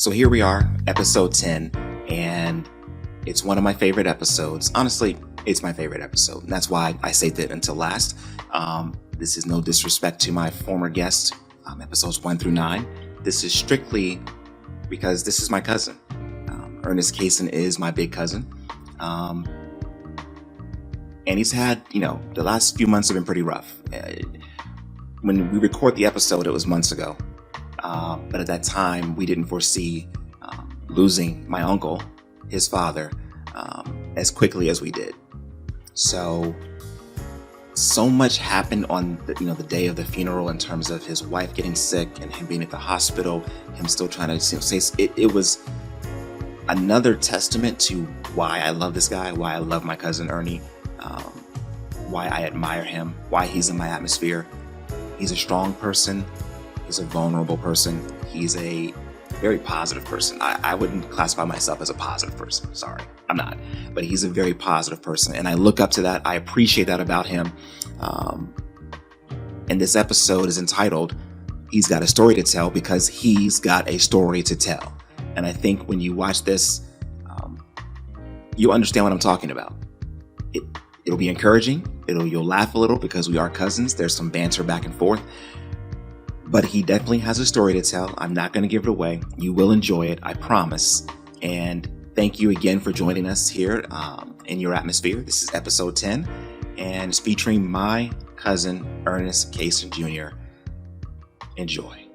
So here we are, episode 10, and it's one of my favorite episodes. Honestly, it's my favorite episode, and that's why I saved it until last. This is no disrespect to my former guests, episodes 1 through 9. This is strictly because this is my cousin. Ernest Cason is my big cousin. And he's had, the last few months have been pretty rough. When we record the episode, it was months ago. But at that time, we didn't foresee losing my uncle, his father, as quickly as we did. So much happened on the day of the funeral in terms of his wife getting sick and him being at the hospital, him still trying to say it was another testament to why I love this guy, why I love my cousin Ernie, why I admire him, why he's in my atmosphere. He's a strong person. He's a vulnerable person. He's a very positive person. I wouldn't classify myself as a positive person. Sorry, I'm not. But he's a very positive person. And I look up to that. I appreciate that about him. And this episode is entitled, He's Got a Story to Tell, because he's got a story to tell. And I think when you watch this, you'll understand what I'm talking about. It'll be encouraging. You'll laugh a little because we are cousins. There's some banter back and forth. But he definitely has a story to tell. I'm not going to give it away. You will enjoy it, I promise. And thank you again for joining us here in your atmosphere. This is episode 10, and it's featuring my cousin, Ernest Cason Jr. Enjoy.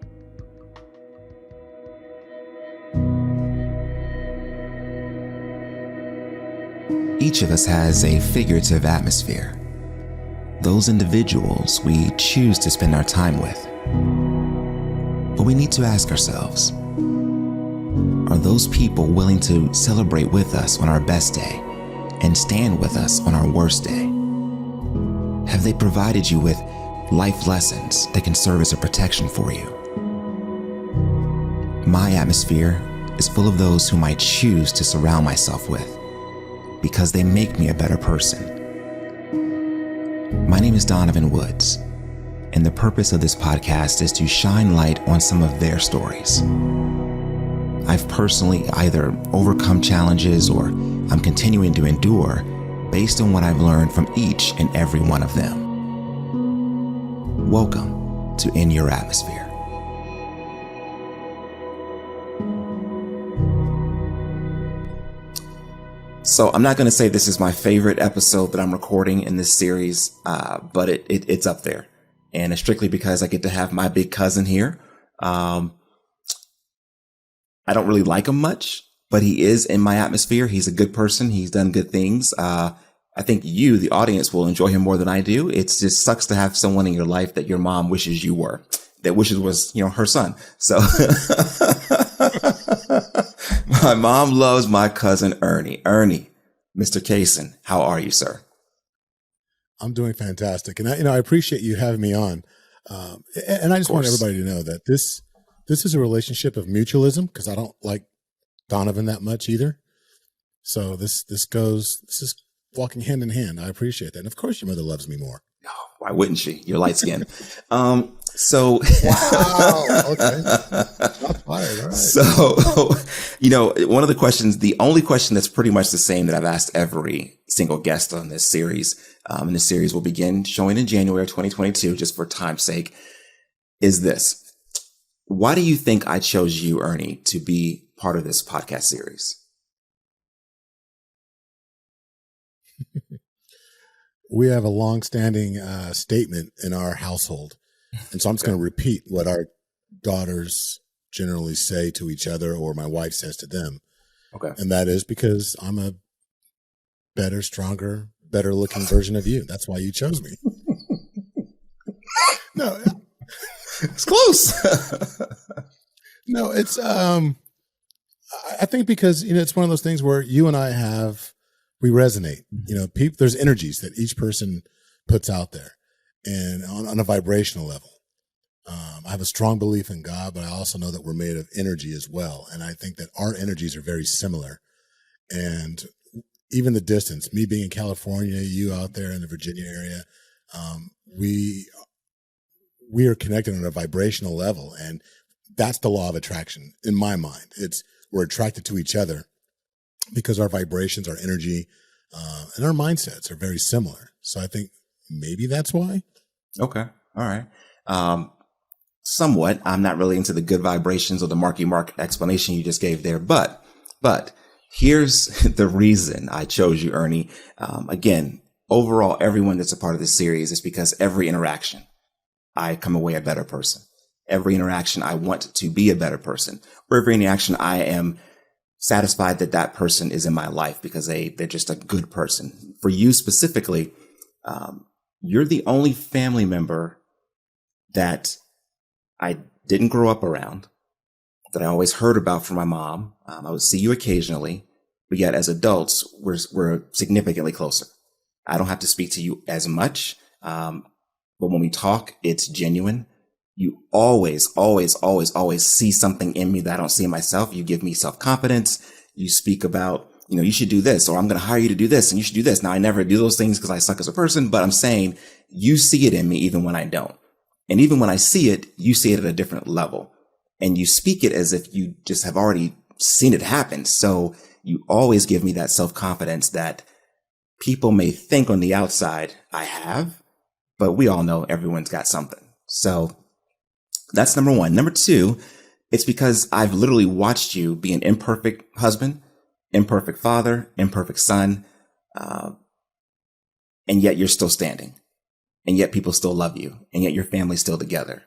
Each of us has a figurative atmosphere. Those individuals we choose to spend our time with. But we need to ask ourselves, are those people willing to celebrate with us on our best day and stand with us on our worst day? Have they provided you with life lessons that can serve as a protection for you? My atmosphere is full of those whom I choose to surround myself with because they make me a better person. My name is Donovan Woods, and the purpose of this podcast is to shine light on some of their stories. I've personally either overcome challenges or I'm continuing to endure based on what I've learned from each and every one of them. Welcome to In Your Atmosphere. So I'm not going to say this is my favorite episode that I'm recording in this series, but it's up there. And it's strictly because I get to have my big cousin here. I don't really like him much, but he is in my atmosphere. He's a good person. He's done good things. I think you, the audience, will enjoy him more than I do. It just sucks to have someone in your life that your mom wishes you were, that wishes was, her son. So my mom loves my cousin Ernie. Ernie, Mr. Cason, how are you, sir? I'm doing fantastic. And I appreciate you having me on. And I just want everybody to know that this is a relationship of mutualism, because I don't like Donovan that much either. So this is walking hand in hand. I appreciate that. And of course your mother loves me more. Oh, why wouldn't she? You're light skinned. So wow. Okay. Not fired. All right. So, one of the questions, the only question that's pretty much the same that I've asked every single guest on this series, and this series will begin showing in January 2022, just for time's sake, is this. Why do you think I chose you, Ernie, to be part of this podcast series? We have a long-standing statement in our household. And so I'm just going to repeat what our daughters generally say to each other, or my wife says to them. Okay. And that is because I'm a better, stronger, better looking version of you. That's why you chose me. No, it's close. No, it's, I think because, it's one of those things where you and I we resonate, there's energies that each person puts out there. And on a vibrational level, I have a strong belief in God, but I also know that we're made of energy as well. And I think that our energies are very similar. And even the distance, me being in California, you out there in the Virginia area, we are connected on a vibrational level. And that's the law of attraction in my mind. We're attracted to each other because our vibrations, our energy, and our mindsets are very similar. So I think maybe that's why. Okay. All right. Somewhat. I'm not really into the good vibrations or the Marky Mark explanation you just gave there, but here's the reason I chose you, Ernie. Again, overall, everyone that's a part of this series is because every interaction, I come away a better person. Every interaction, I want to be a better person. Or every interaction, I am satisfied that that person is in my life because they're just a good person. For you specifically, you're the only family member that I didn't grow up around, that I always heard about from my mom. I would see you occasionally, but yet as adults, we're significantly closer. I don't have to speak to you as much, but when we talk, it's genuine. You always see something in me that I don't see in myself. You give me self-confidence. You speak about, you should do this, or I'm going to hire you to do this, and you should do this. Now, I never do those things because I suck as a person, but I'm saying you see it in me even when I don't. And even when I see it, you see it at a different level. And you speak it as if you just have already seen it happen. So you always give me that self-confidence that people may think on the outside I have, but we all know everyone's got something. So that's number one. Number two, it's because I've literally watched you be an imperfect husband, imperfect father, imperfect son, and yet you're still standing. And yet people still love you. And yet your family's still together.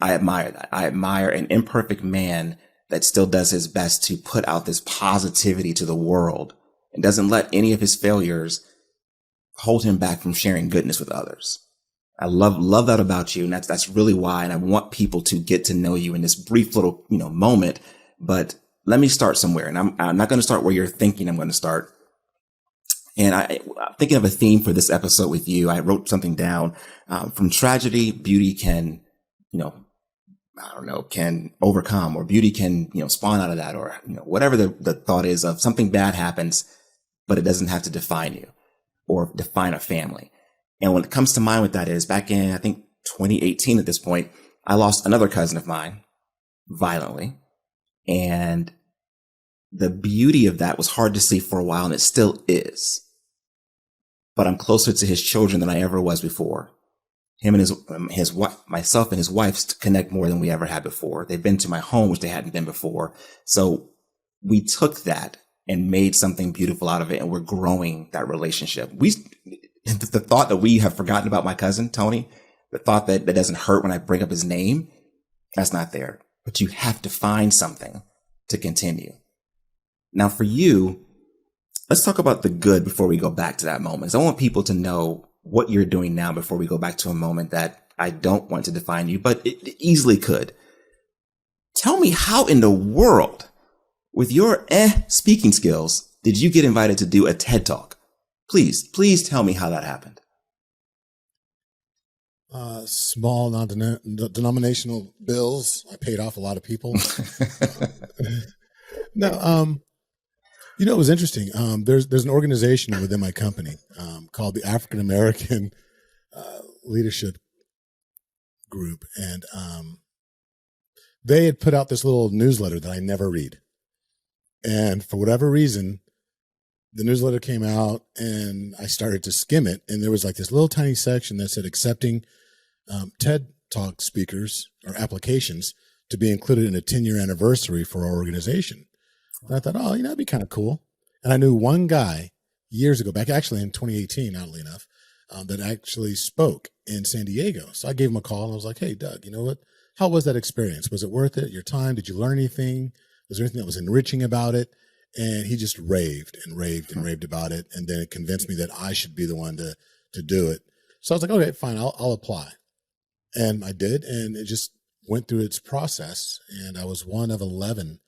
I admire that. I admire an imperfect man that still does his best to put out this positivity to the world and doesn't let any of his failures hold him back from sharing goodness with others. I love that about you. And that's really why. And I want people to get to know you in this brief little, moment. But let me start somewhere. And I'm not going to start where you're thinking I'm going to start. And I'm thinking of a theme for this episode with you. I wrote something down. From tragedy, beauty can, can overcome, or beauty can, spawn out of that, or, whatever the thought is of something bad happens, but it doesn't have to define you or define a family. And what comes to mind with that is back in, I think 2018 at this point, I lost another cousin of mine violently. And the beauty of that was hard to see for a while, and it still is. But I'm closer to his children than I ever was before. Him and his wife, myself and his wife connect more than we ever had before. They've been to my home, which they hadn't been before. So we took that and made something beautiful out of it, and we're growing that relationship. The thought that we have forgotten about my cousin, Tony, the thought that doesn't hurt when I bring up his name, that's not there. But you have to find something to continue. Now for you, let's talk about the good before we go back to that moment. So I want people to know what you're doing now before we go back to a moment that I don't want to define you, but it easily could. Tell me, how in the world, with your speaking skills, did you get invited to do a TED Talk? Please tell me how that happened. Small non-denominational bills. I paid off a lot of people. No, it was interesting. There's an organization within my company called the African American Leadership Group, and they had put out this little newsletter that I never read. And for whatever reason, the newsletter came out, and I started to skim it, and there was like this little tiny section that said accepting TED Talk speakers or applications to be included in a 10-year anniversary for our organization. And I thought, that'd be kind of cool. And I knew one guy years ago, back actually in 2018, oddly enough, that actually spoke in San Diego. So I gave him a call, and I was like, hey, Doug, you know what? How was that experience? Was it worth it? Your time? Did you learn anything? Was there anything that was enriching about it? And he just raved about it. And then it convinced me that I should be the one to do it. So I was like, okay, fine, I'll apply. And I did. And it just went through its process. And I was one of 11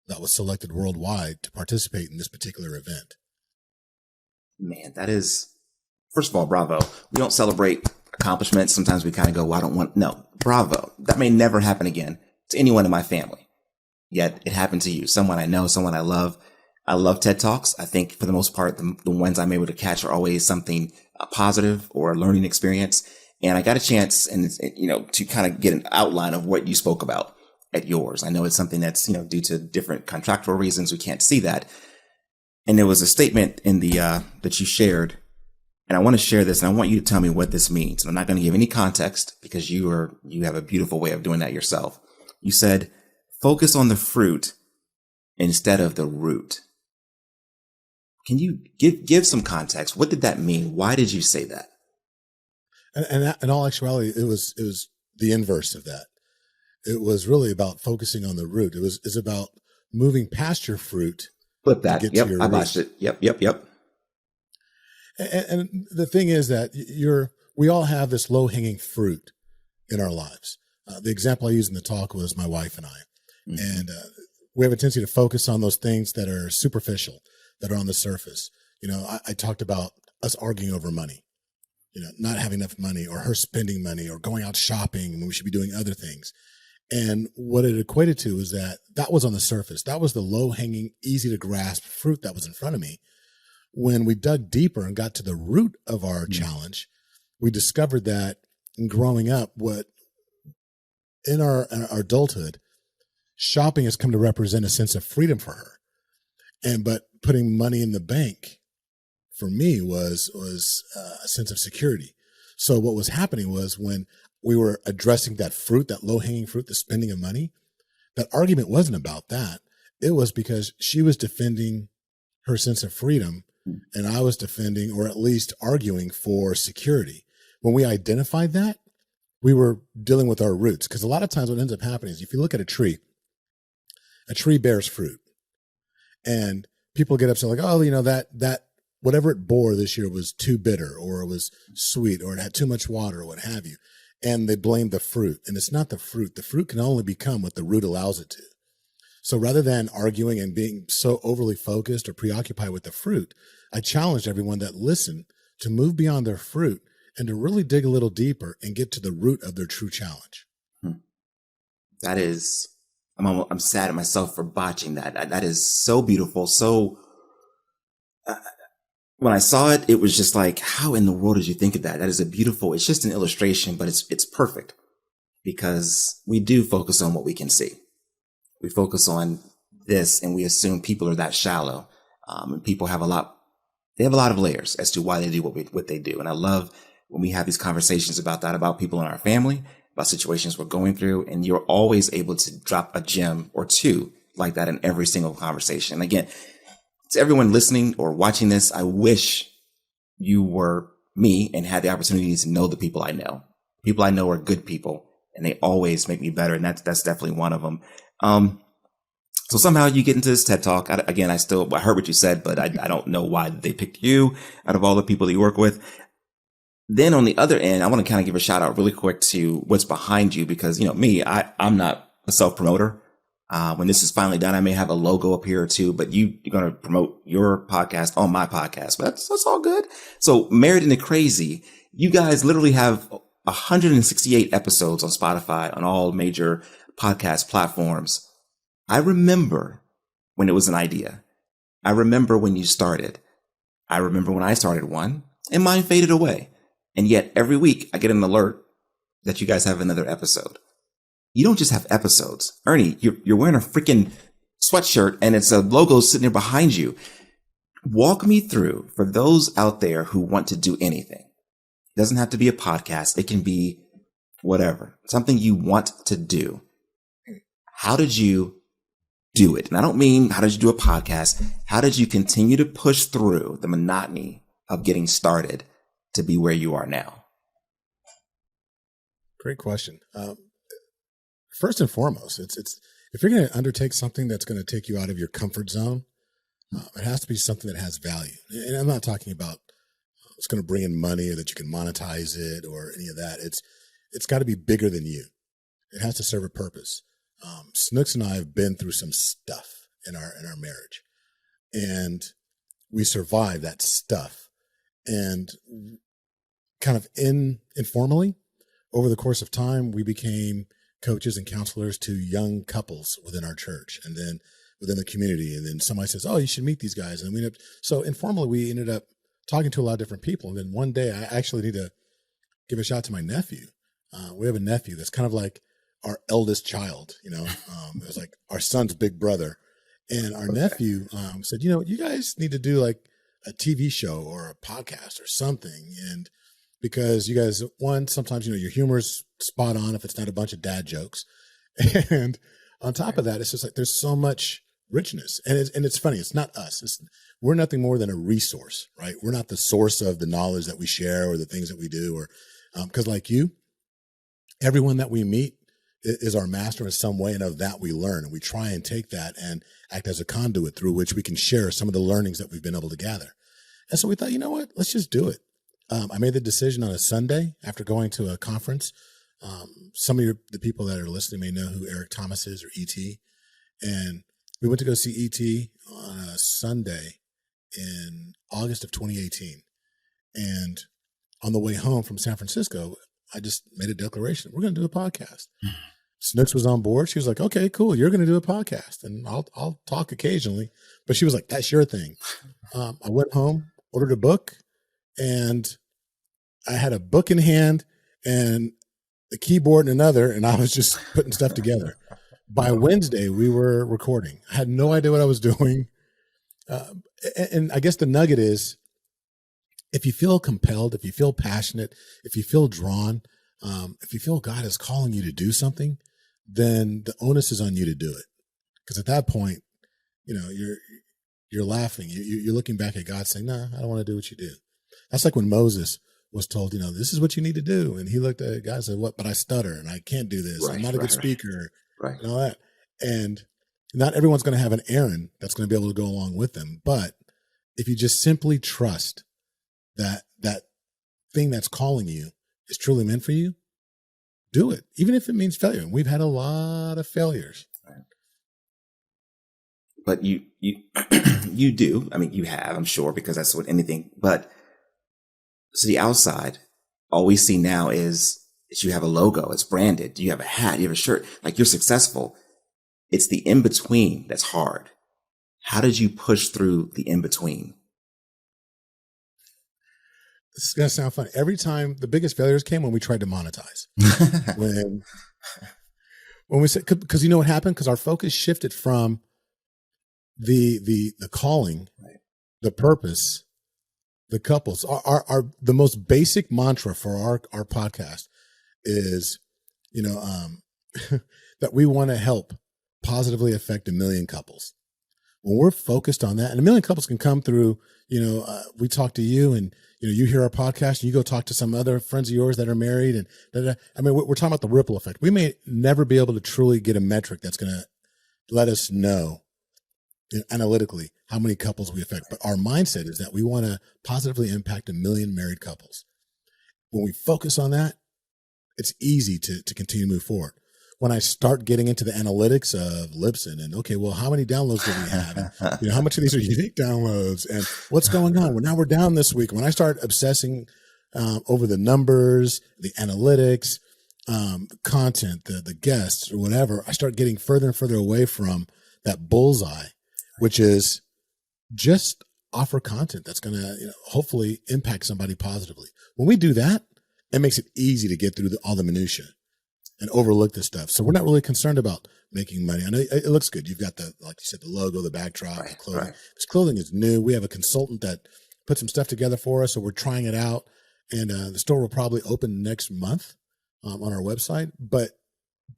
that was selected worldwide to participate in this particular event. Man, that is, first of all, bravo. We don't celebrate accomplishments. Sometimes we kind of go, no, bravo. That may never happen again to anyone in my family. Yet it happened to you. Someone I know, someone I love. I love TED Talks. I think for the most part, the ones I'm able to catch are always something positive or a learning experience. And I got a chance to kind of get an outline of what you spoke about. at yours. I know it's something that's, due to different contractual reasons, we can't see that. And there was a statement in the, that you shared, and I want to share this and I want you to tell me what this means. And I'm not going to give any context because you have a beautiful way of doing that yourself. You said, focus on the fruit instead of the root. Can you give some context? What did that mean? Why did you say that? And in all actuality, it was the inverse of that. It was really about focusing on the root. It's about moving past your fruit. Flip that. To get Yep, to your I root. botched it. Yep. And the thing is that we all have this low hanging fruit in our lives. The example I used in the talk was my wife and I, and we have a tendency to focus on those things that are superficial, that are on the surface. I talked about us arguing over money, not having enough money, or her spending money, or going out shopping when we should be doing other things. And what it equated to is that was on the surface. That was the low hanging, easy to grasp fruit that was in front of me. When we dug deeper and got to the root of our challenge, we discovered that in growing up, in our adulthood, shopping has come to represent a sense of freedom for her. But putting money in the bank for me was a sense of security. So what was happening was when we were addressing that fruit, that low hanging fruit, the spending of money, that argument wasn't about that. It was because she was defending her sense of freedom and I was defending, or at least arguing, for security. When we identified that, we were dealing with our roots. Because a lot of times what ends up happening is if you look at a tree bears fruit. And people get upset like, oh, that whatever it bore this year was too bitter, or it was sweet, or it had too much water, or what have you. And they blame the fruit. And it's not the fruit. The fruit can only become what the root allows it to. So rather than arguing and being so overly focused or preoccupied with the fruit, I challenged everyone that listened to move beyond their fruit and to really dig a little deeper and get to the root of their true challenge. That is, I'm sad at myself for botching that. That is so beautiful. So when I saw it, it was just like, how in the world did you think of that? That is it's just an illustration, but it's perfect because we do focus on what we can see. We focus on this and we assume people are that shallow. And people have a lot of layers as to why they do what they do. And I love when we have these conversations about that, about people in our family, about situations we're going through. And you're always able to drop a gem or two like that in every single conversation. And again, to everyone listening or watching this, I wish you were me and had the opportunity to know the people I know. People I know are good people and they always make me better. And that's definitely one of them. So somehow you get into this TED Talk. I heard what you said, but I don't know why they picked you out of all the people that you work with. Then on the other end, I want to kind of give a shout out really quick to what's behind you because, I'm not a self promoter. When this is finally done, I may have a logo up here or two, but you're going to promote your podcast on my podcast. But that's all good. So Married into Crazy, you guys literally have 168 episodes on Spotify, on all major podcast platforms. I remember when it was an idea. I remember when you started. I remember when I started one and mine faded away. And yet every week I get an alert that you guys have another episode. You don't just have episodes. Ernie, you're wearing a freaking sweatshirt and it's a logo sitting there behind you. Walk me through, for those out there who want to do anything. It doesn't have to be a podcast. It can be whatever, something you want to do. How did you do it? And I don't mean how did you do a podcast? How did you continue to push through the monotony of getting started to be where you are now? Great question. First and foremost, it's if you're going to undertake something that's going to take you out of your comfort zone, it has to be something that has value. And I'm not talking about it's going to bring in money or that you can monetize it or any of that. It's got to be bigger than you. It has to serve a purpose. Snooks and I have been through some stuff in our marriage, and we survived that stuff. And kind of informally, over the course of time, we became coaches and counselors to young couples within our church, and then within the community. And then somebody says, "Oh, you should meet these guys." And so informally, we ended up talking to a lot of different people. And then one day, I actually need to give a shout out to my nephew. We have a nephew that's kind of like our eldest child, it was like our son's big brother. And our nephew said, you guys need to do like a TV show or a podcast or something. And because you guys, one, sometimes, your humor's spot on if it's not a bunch of dad jokes. And on top of that, it's just like there's so much richness. And it's funny. It's not us. We're nothing more than a resource, right? We're not the source of the knowledge that we share or the things that we do. Or because like you, everyone that we meet is our master in some way, and of that we learn, and we try and take that and act as a conduit through which we can share some of the learnings that we've been able to gather. And so we thought, you know what, let's just do it. I made the decision on a Sunday after going to a conference. Some of the people that are listening may know who Eric Thomas is, or E.T. And we went to go see E.T. on a Sunday in August of 2018. And on the way home from San Francisco, I just made a declaration. We're going to do a podcast. Snooks was on board. She was like, okay, cool. You're going to do a podcast, and I'll talk occasionally. But she was like, that's your thing. I went home, ordered a book, and I had a book in hand and the keyboard in another, and I was just putting stuff together. By Wednesday, we were recording. I had no idea what I was doing. And I guess the nugget is, if you feel compelled, if you feel passionate, if you feel drawn, if you feel God is calling you to do something, then the onus is on you to do it. Because at that point, you're laughing. You're looking back at God saying, "No, I don't want to do what you do." That's like when Moses was told, this is what you need to do. And he looked at God and said, "What? But I stutter and I can't do this. I'm not a good speaker." Right. And all that. And not everyone's going to have an Aaron that's going to be able to go along with them. But if you just simply trust that thing that's calling you is truly meant for you, do it, even if it means failure. And we've had a lot of failures. But you you do. I mean, you have, I'm sure, because that's what anything. But so the outside, all we see now is you have a logo. It's branded. You have a hat. You have a shirt. Like, you're successful. It's the in between that's hard. How did you push through the in between? This is going to sound funny. Every time, the biggest failures came when we tried to monetize. when we said, because you know what happened? Because our focus shifted from the calling, right, the purpose, the couples. Our the most basic mantra for our podcast is, that we want to help positively affect 1 million couples. When we're focused on that, and 1 million couples can come through, we talk to you, and you hear our podcast, and you go talk to some other friends of yours that are married, and I mean, we're talking about the ripple effect. We may never be able to truly get a metric that's going to let us know analytically how many couples we affect, but our mindset is that we want to positively impact 1 million married couples. When we focus on that, it's easy to continue to move forward. When I start getting into the analytics of Libsyn and, okay, well, how many downloads do we have? And, how much of these are unique downloads, and what's going on? Well, now we're down this week. When I start obsessing over the numbers, the analytics, content, the guests, or whatever, I start getting further and further away from that bullseye, which is just offer content that's going to hopefully impact somebody positively. When we do that, it makes it easy to get through all the minutia and overlook this stuff. So we're not really concerned about making money. I know it looks good. You've got like you said, the logo, the backdrop, the clothing. Right. This clothing is new. We have a consultant that put some stuff together for us, so we're trying it out. And the store will probably open next month on our website. But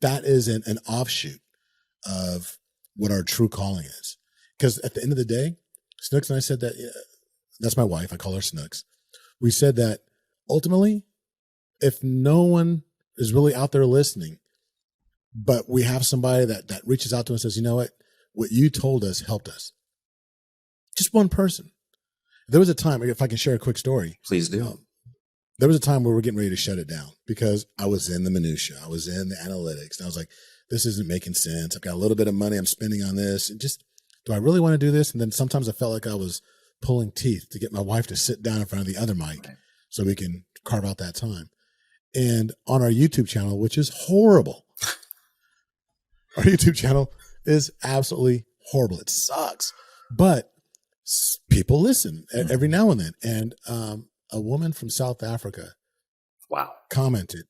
that is an offshoot of what our true calling is. Because at the end of the day, Snooks and I said that, that's my wife, I call her Snooks. We said that ultimately, if no one is really out there listening, but we have somebody that reaches out to us and says, you know what you told us helped us. Just one person. There was a time, if I can share a quick story. Please do. There was a time where we're getting ready to shut it down because I was in the minutia. I was in the analytics. And I was like, this isn't making sense. I've got a little bit of money I'm spending on this. And just, do I really want to do this? And then sometimes I felt like I was pulling teeth to get my wife to sit down in front of the other mic, right, so we can carve out that time. And on our YouTube channel, which is horrible, our YouTube channel is absolutely horrible. It sucks, but people listen every now and then. And a woman from South Africa, wow, commented,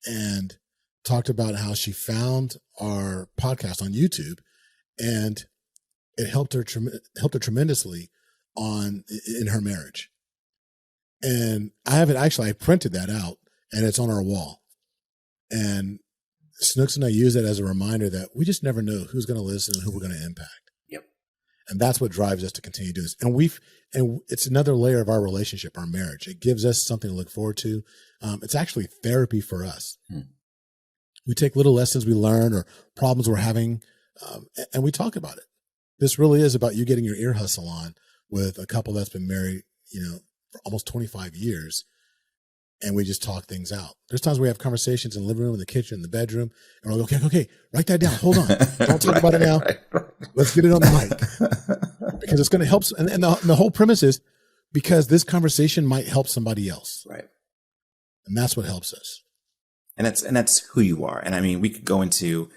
and talked about how she found our podcast on YouTube, and it helped her tremendously in her marriage. And I printed that out, and it's on our wall. And Snooks and I use it as a reminder that we just never know who's going to listen and who we're going to impact. Yep. And that's what drives us to continue doing this. And it's another layer of our relationship, our marriage. It gives us something to look forward to. It's actually therapy for us. We take little lessons we learn or problems we're having, and we talk about it. This really is about you getting your ear hustle on with a couple that's been married, for almost 25 years. And we just talk things out. There's times we have conversations in the living room, in the kitchen, in the bedroom, and we're like, okay, write that down. Hold on. Don't talk about it now. Right. Let's get it on the mic. Because it's going to help. And the whole premise is because this conversation might help somebody else. Right. And that's what helps us. And that's who you are. And I mean, we could go into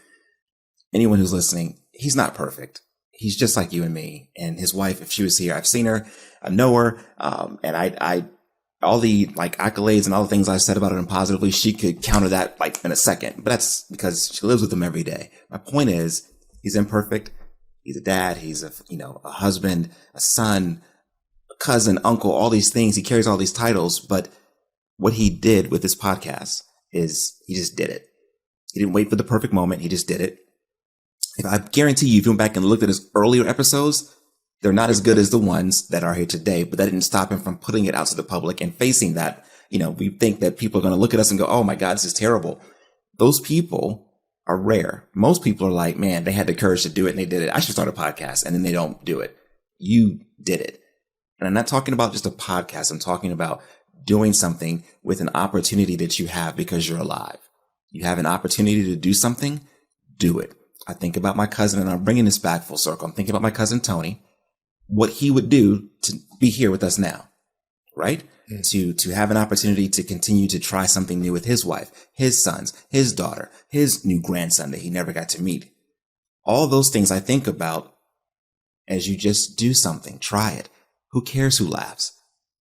anyone who's listening. He's not perfect. He's just like you and me. And his wife, if she was here, I've seen her, I know her. And I all the accolades and all the things I said about her and positively, she could counter that in a second. But that's because she lives with him every day. My point is, he's imperfect. He's a dad. He's a husband, a son, a cousin, uncle, all these things. He carries all these titles. But what he did with this podcast is he just did it. He didn't wait for the perfect moment. He just did it. I guarantee you, if you went back and looked at his earlier episodes, they're not as good as the ones that are here today, but that didn't stop him from putting it out to the public and facing that. We think that people are going to look at us and go, oh my God, this is terrible. Those people are rare. Most people are like, man, they had the courage to do it and they did it. I should start a podcast, and then they don't do it. You did it. And I'm not talking about just a podcast. I'm talking about doing something with an opportunity that you have because you're alive. You have an opportunity to do something, do it. I think about my cousin, and I'm bringing this back full circle. I'm thinking about my cousin, Tony, what he would do to be here with us now, right? Mm. To have an opportunity to continue to try something new with his wife, his sons, his daughter, his new grandson that he never got to meet. All those things I think about as you just do something, try it. Who cares who laughs?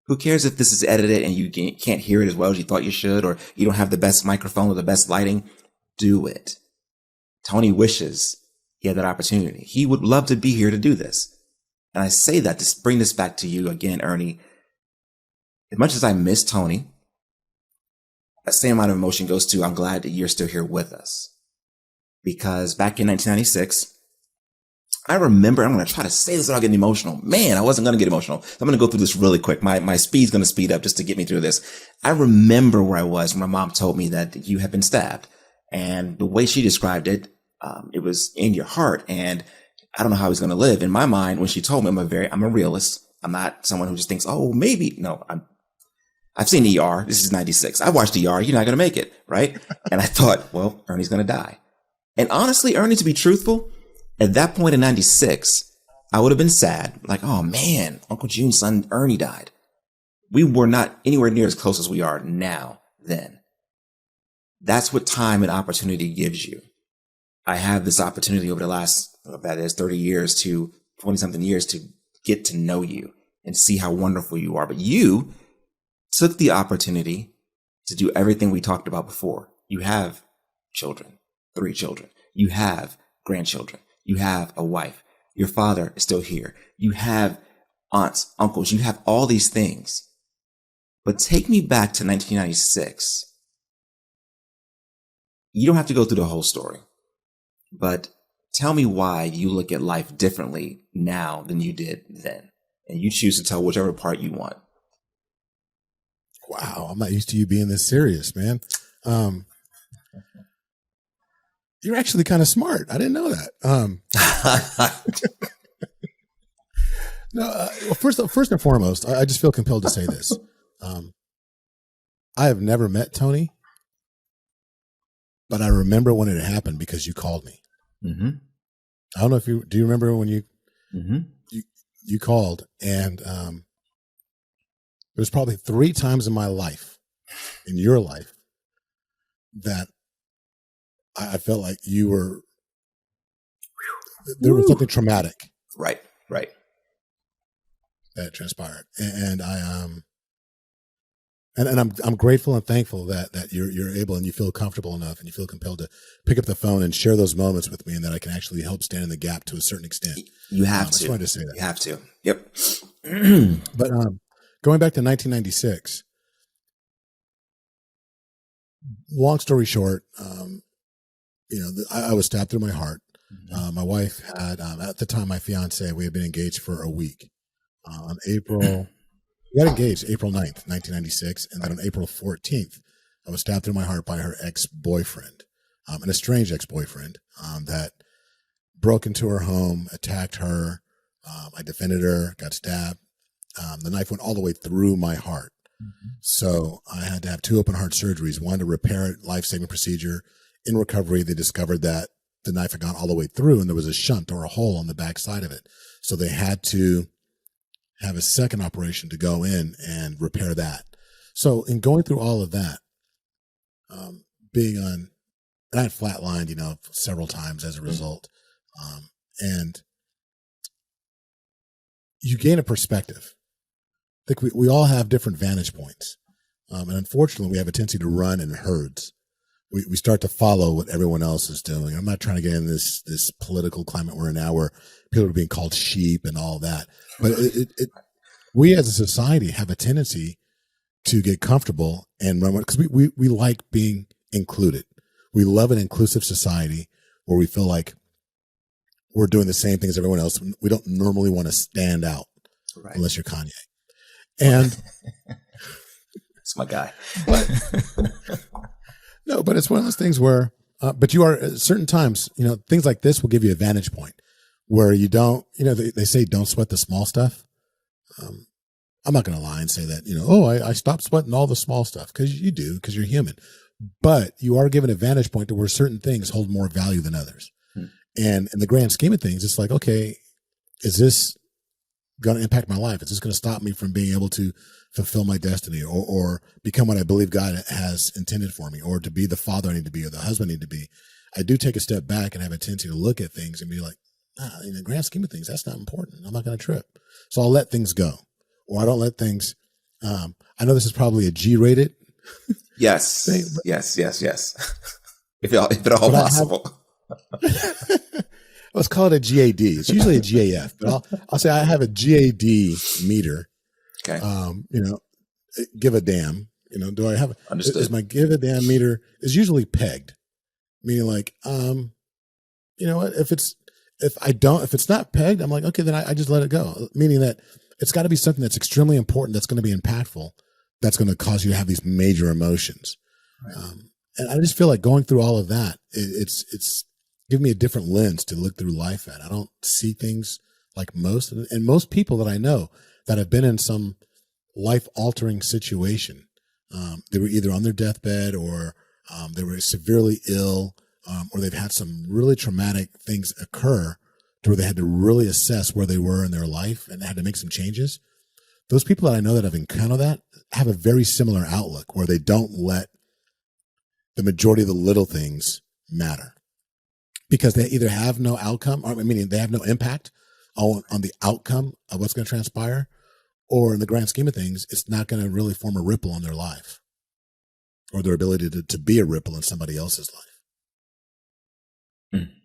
Who cares if this is edited and you can't hear it as well as you thought you should, or you don't have the best microphone or the best lighting? Do it. Tony wishes he had that opportunity. He would love to be here to do this. And I say that to bring this back to you again, Ernie. As much as I miss Tony, that same amount of emotion goes to, I'm glad that you're still here with us. Because back in 1996, I remember, I'm going to try to say this without getting emotional. Man, I wasn't going to get emotional. So I'm going to go through this really quick. My speed's going to speed up just to get me through this. I remember where I was when my mom told me that you had been stabbed. And the way she described it, it was in your heart. And I don't know how he's going to live. In my mind, when she told me, I'm a realist. I'm not someone who just thinks, oh, maybe. No, I've seen ER. This is 96. I watched ER. You're not going to make it. Right. And I thought, well, Ernie's going to die. And honestly, Ernie, to be truthful, at that point in 96, I would have been sad. Like, oh man, Uncle June's son, Ernie, died. We were not anywhere near as close as we are now then. That's what time and opportunity gives you. I have this opportunity over the last, 30 years to 20 something years to get to know you and see how wonderful you are. But you took the opportunity to do everything we talked about before. You have children, 3 children. You have grandchildren. You have a wife. Your father is still here. You have aunts, uncles. You have all these things. But take me back to 1996. You don't have to go through the whole story, but tell me why you look at life differently now than you did then. And you choose to tell whichever part you want. Wow. I'm not used to you being this serious, man. You're actually kind of smart. I didn't know that. Well, first and foremost, I just feel compelled to say this. I have never met Tony, but I remember when it happened because you called me. Mm-hmm. I don't know if do you remember when you called, and there's probably 3 times in my life, in your life, that I felt like you were, there was something traumatic. Right. That transpired. And And I'm grateful and thankful that you're able and you feel comfortable enough and you feel compelled to pick up the phone and share those moments with me, and that I can actually help stand in the gap to a certain extent. You have I just to. wanted to say that. You have to. Yep. But going back to 1996, long story short, I was stabbed through my heart. My wife had, at the time, my fiance, we had been engaged for a week. On April, we got engaged April 9th, 1996. And then on April 14th, I was stabbed through my heart by her ex-boyfriend, an estranged ex-boyfriend, that broke into her home, attacked her. I defended her, got stabbed. The knife went all the way through my heart. So I had to have 2 open heart surgeries, one to repair it, life-saving procedure. In recovery, they discovered that the knife had gone all the way through and there was a shunt or a hole on the back side of it. So they had to have a second operation to go in and repair that. So in going through all of that, and I had flatlined, several times as a result. And you gain a perspective. I think we all have different vantage points. And unfortunately, we have a tendency to run in herds. We start to follow what everyone else is doing. I'm not trying to get in this political climate we're in now where people are being called sheep and all that. But we as a society have a tendency to get comfortable and run because we like being included. We love an inclusive society where we feel like we're doing the same thing as everyone else. We don't normally want to stand out unless you're Kanye. And it's my guy. But it's one of those things where, but you are at certain times, things like this will give you a vantage point where you don't, they say don't sweat the small stuff. I'm not going to lie and say that, I stopped sweating all the small stuff because you do, because you're human. But you are given a vantage point to where certain things hold more value than others. And in the grand scheme of things, it's like, okay, is this going to impact my life? Is this going to stop me from being able to fulfill my destiny or become what I believe God has intended for me, or to be the father I need to be or the husband I need to be? I do take a step back and have a tendency to look at things and be like, in the grand scheme of things, that's not important. I'm not going to trip. So I'll let things go, or I don't let things. I know this is probably a G-rated. Yes. thing, Yes. If at all possible. Let's call it a GAD. It's usually a GAF, but I'll say I have a GAD meter. Okay. Give a damn. Do I have? Understood. Is my give a damn meter is usually pegged, meaning like, you know what? If it's not pegged, I'm like, okay, then I just let it go. Meaning that it's got to be something that's extremely important, that's going to be impactful, that's going to cause you to have these major emotions. Right. And I just feel like going through all of that, it's given me a different lens to look through life at. I don't see things like most, and most people that I know that have been in some life-altering situation. They were either on their deathbed or they were severely ill, or they've had some really traumatic things occur to where they had to really assess where they were in their life and had to make some changes. Those people that I know that have encountered that have a very similar outlook where they don't let the majority of the little things matter because they either have no outcome, or meaning they have no impact on the outcome of what's going to transpire, or in the grand scheme of things, it's not going to really form a ripple on their life or their ability to be a ripple in somebody else's life.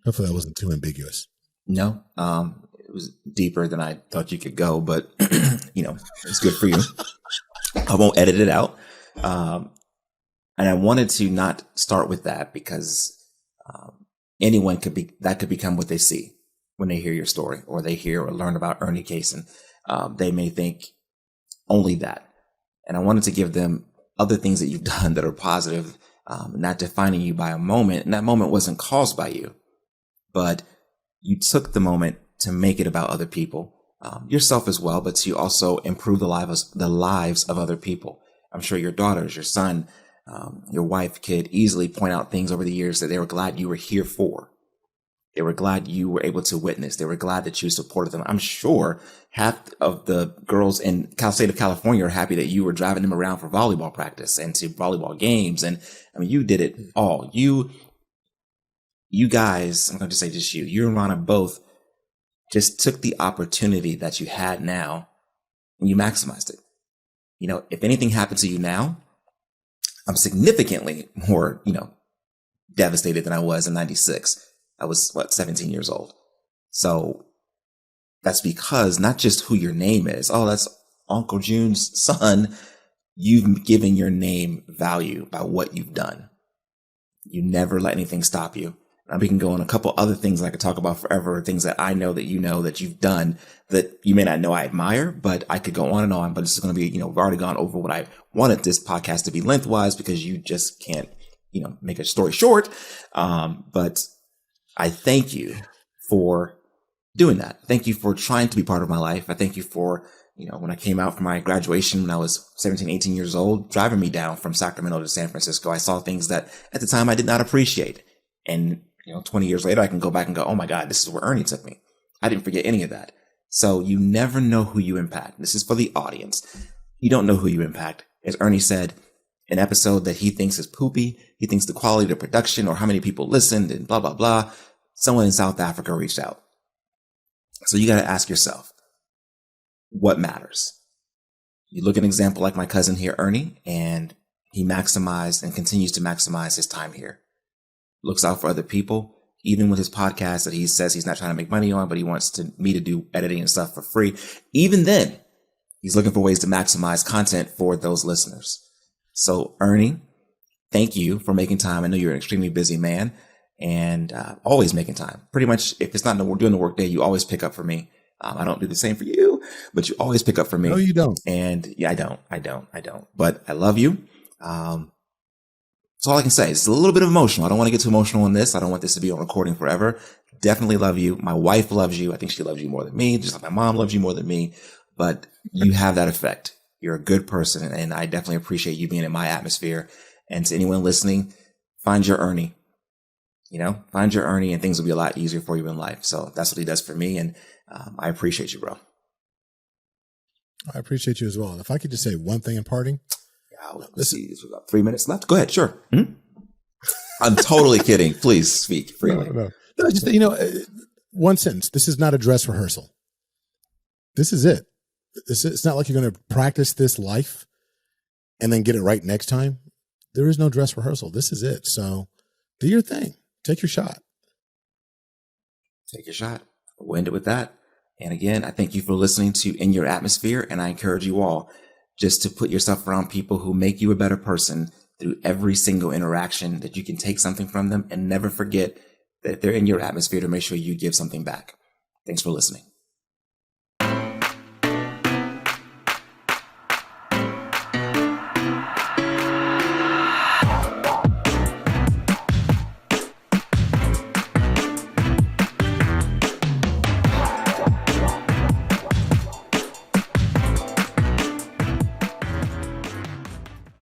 Hopefully that wasn't too ambiguous. No, it was deeper than I thought you could go, but it's good for you. I won't edit it out. And I wanted to not start with that because anyone could become what they see when they hear your story or they hear or learn about Ernie Cason. They may think only that. And I wanted to give them other things that you've done that are positive, not defining you by a moment. And that moment wasn't caused by you, but you took the moment to make it about other people, yourself as well, but to also improve the lives of other people. I'm sure your daughters, your son, your wife could easily point out things over the years that they were glad you were here for. They were glad you were able to witness. They were glad that you supported them. I'm sure half of the girls in state of California are happy that you were driving them around for volleyball practice and to volleyball games. And I mean, you did it all. You guys, I'm going to say just you and Rana both just took the opportunity that you had now and you maximized it. if anything happened to you now, I'm significantly more, devastated than I was in 96. I was 17 years old. So that's because not just who your name is. Oh, that's Uncle June's son. You've given your name value by what you've done. You never let anything stop you. We can go on a couple other things I could talk about forever, things that I know that you've done that you may not know I admire, but I could go on and on. But it's going to be, we've already gone over what I wanted this podcast to be lengthwise because you just can't, make a story short. But I thank you for doing that. Thank you for trying to be part of my life. I thank you for, when I came out from my graduation when I was 17, 18 years old, driving me down from Sacramento to San Francisco. I saw things that at the time I did not appreciate. And 20 years later, I can go back and go, oh my God, this is where Ernie took me. I didn't forget any of that. So you never know who you impact. This is for the audience. You don't know who you impact. As Ernie said, an episode that he thinks is poopy, he thinks the quality of the production or how many people listened and blah, blah, blah. Someone in South Africa reached out. So you got to ask yourself, what matters? You look at an example like my cousin here, Ernie, and he maximized and continues to maximize his time here. Looks out for other people, even with his podcast that he says he's not trying to make money on, but he wants me to do editing and stuff for free. Even then, he's looking for ways to maximize content for those listeners. So Ernie, thank you for making time. I know you're an extremely busy man and always making time. Pretty much, if it's not doing the work day, you always pick up for me. I don't do the same for you, but you always pick up for me. No, you don't. And yeah, I don't. But I love you. That's all I can say. It's a little bit emotional. I don't want to get too emotional on this. I don't want this to be on recording forever. Definitely love you. My wife loves you. I think she loves you more than me, just like my mom loves you more than me. But you have that effect. You're a good person, and I definitely appreciate you being in my atmosphere. And to anyone listening, find your Ernie. Find your Ernie, and things will be a lot easier for you in life. So that's what he does for me, and I appreciate you, bro. I appreciate you as well. And if I could just say one thing in parting. Let's see. There's about 3 minutes left. Go ahead. Sure. I'm totally kidding. Please speak freely. No, just, one sentence. This is not a dress rehearsal. This is it. It's not like you're going to practice this life and then get it right next time. There is no dress rehearsal. This is it. So do your thing. Take your shot. Take your shot. We'll end it with that. And again, I thank you for listening to In Your Atmosphere. And I encourage you all just to put yourself around people who make you a better person through every single interaction, that you can take something from them, and never forget that they're in your atmosphere to make sure you give something back. Thanks for listening.